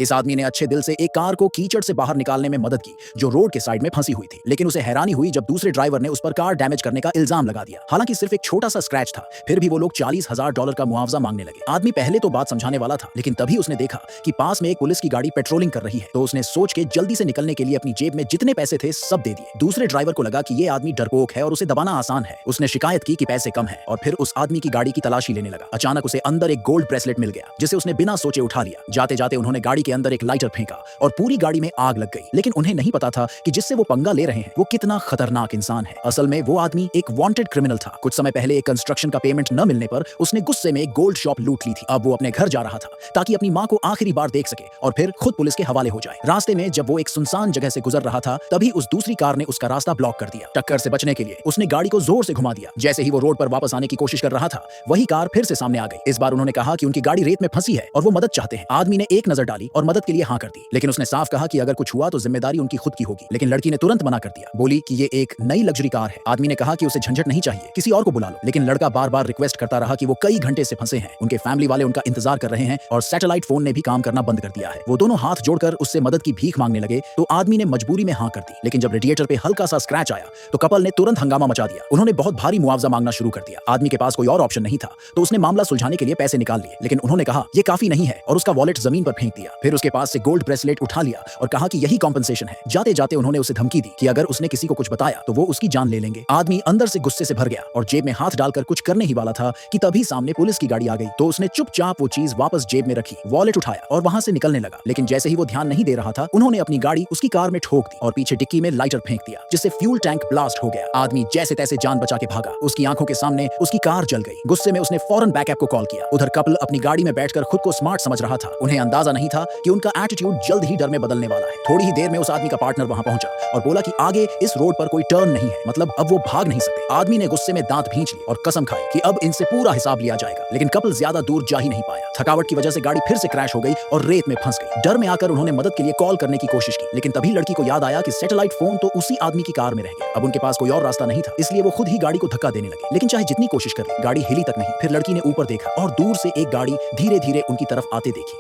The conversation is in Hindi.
इस आदमी ने अच्छे दिल से एक कार को कीचड़ से बाहर निकालने में मदद की, जो रोड के साइड में फंसी हुई थी। लेकिन उसे हैरानी हुई जब दूसरे ड्राइवर ने उस पर कार डैमेज करने का इल्जाम लगा दिया। हालांकि सिर्फ एक छोटा सा स्क्रैच था, फिर भी वो लोग $40,000 का मुआवजा मांगने लगे। आदमी पहले तो बात समझाने वाला था, लेकिन तभी उसने देखा कि पास में एक पुलिस की गाड़ी पेट्रोलिंग कर रही है, तो उसने सोच के जल्दी से निकलने के लिए अपनी जेब में जितने पैसे थे सब दे दिए। दूसरे ड्राइवर को लगा कि ये आदमी डरपोक है और उसे दबाना आसान है। उसने शिकायत की कि पैसे कम है और फिर उस आदमी की गाड़ी की तलाशी लेने लगा। अचानक उसे अंदर एक गोल्ड ब्रेसलेट मिल गया, जिसे उसने बिना सोचे उठा लिया। जाते जाते उन्होंने गाड़ी के अंदर एक लाइटर फेंका और पूरी गाड़ी में आग लग गई। लेकिन उन्हें नहीं पता था कि जिससे वो पंगा ले रहे हैं वो कितना खतरनाक इंसान है। असल में वो आदमी एक वांटेड क्रिमिनल था। कुछ समय पहले एक कंस्ट्रक्शन का पेमेंट न मिलने पर उसने गुस्से में एक गोल्ड शॉप लूट ली थी। अब वो अपने घर जा रहा था ताकि अपनी माँ को आखिरी बार देख सके और फिर खुद पुलिस के हवाले हो जाए। रास्ते में जब वो एक सुनसान जगह से गुजर रहा था, तभी उस दूसरी कार ने उसका रास्ता ब्लॉक कर दिया। टक्कर से बचने के लिए उसने गाड़ी को जोर से घुमा दिया। जैसे ही वो रोड पर वापस आने की कोशिश कर रहा था, वही कार फिर से सामने आ गई। इस बार उन्होंने कहा कि उनकी गाड़ी रेत में फंसी है और वो मदद चाहते हैं। आदमी ने एक नजर डाली और मदद के लिए हाँ कर दी, लेकिन उसने साफ कहा कि अगर कुछ हुआ तो जिम्मेदारी उनकी खुद की होगी। लेकिन लड़की ने तुरंत मना कर दिया, बोली कि ये एक नई लग्जरी कार है। आदमी ने कहा कि उसे झंझट नहीं चाहिए, किसी और को बुला लो। लेकिन लड़का बार बार रिक्वेस्ट करता रहा कि वो कई घंटे से फंसे हैं, उनके फैमिली वाले उनका इंतजार कर रहे हैं और सैटेलाइट फोन ने भी काम करना बंद कर दिया है। वो दोनों हाथ जोड़कर उससे मदद की भीख मांगने लगे, तो आदमी ने मजबूरी में हाँ कर दी। लेकिन जब रेडिएटर पे हल्का सा स्क्रैच आया तो कपल ने तुरंत हंगामा मचा दिया। उन्होंने बहुत भारी मुआवजा मांगना शुरू कर दिया। आदमी के पास कोई और ऑप्शन नहीं था, तो उसने मामला सुलझाने के लिए पैसे निकाल लिए। लेकिन उन्होंने कहा ये काफी नहीं है और उसका वॉलेट जमीन पर फेंक दिया। फिर उसके पास से गोल्ड ब्रेसलेट उठा लिया और कहा कि यही कॉम्पेंसेशन है। जाते जाते उन्होंने उसे धमकी दी कि अगर उसने किसी को कुछ बताया तो वो उसकी जान ले लेंगे। आदमी अंदर से गुस्से से भर गया और जेब में हाथ डालकर कुछ करने ही वाला था कि तभी सामने पुलिस की गाड़ी आ गई। तो उसने चुपचाप वो चीज वापस जेब में रखी, वॉलेट उठाया और वहां से निकलने लगा। लेकिन जैसे ही वो ध्यान नहीं दे रहा था, उन्होंने अपनी गाड़ी उसकी कार में ठोक दी और पीछे डिक्की में लाइटर फेंक दिया, जिससे फ्यूल टैंक ब्लास्ट हो गया। आदमी जैसे तैसे जान बचा के भागा। उसकी आंखों के सामने उसकी कार जल गई। गुस्से में उसने फौरन बैकअप को कॉल किया। उधर कपल अपनी गाड़ी में बैठकर खुद को स्मार्ट समझ रहा था। उन्हें अंदाजा नहीं था कि उनका एटीट्यूड जल्द ही डर में बदलने वाला है। थोड़ी ही देर में उस आदमी का पार्टनर वहां पहुंचा और बोला कि आगे इस रोड पर कोई टर्न नहीं है, मतलब अब वो भाग नहीं सकते। आदमी ने गुस्से में दांत भींच ली और कसम खाई कि अब इनसे पूरा हिसाब लिया जाएगा। लेकिन कपल ज्यादा दूर जा ही नहीं पाया। थकावट की वजह से गाड़ी फिर से क्रैश हो गई और रेत में फंस गई। डर में आकर उन्होंने मदद के लिए कॉल करने की कोशिश की, लेकिन तभी लड़की को याद आया कि सैटेलाइट फोन तो उसी आदमी की कार में रह गया। अब उनके पास कोई और रास्ता नहीं था, इसलिए वो खुद ही गाड़ी को धक्का देने लगे। लेकिन चाहे जितनी कोशिश कर ली, गाड़ी हिली तक नहीं। फिर लड़की ने ऊपर देखा और दूर से एक गाड़ी धीरे धीरे उनकी तरफ आते देखी।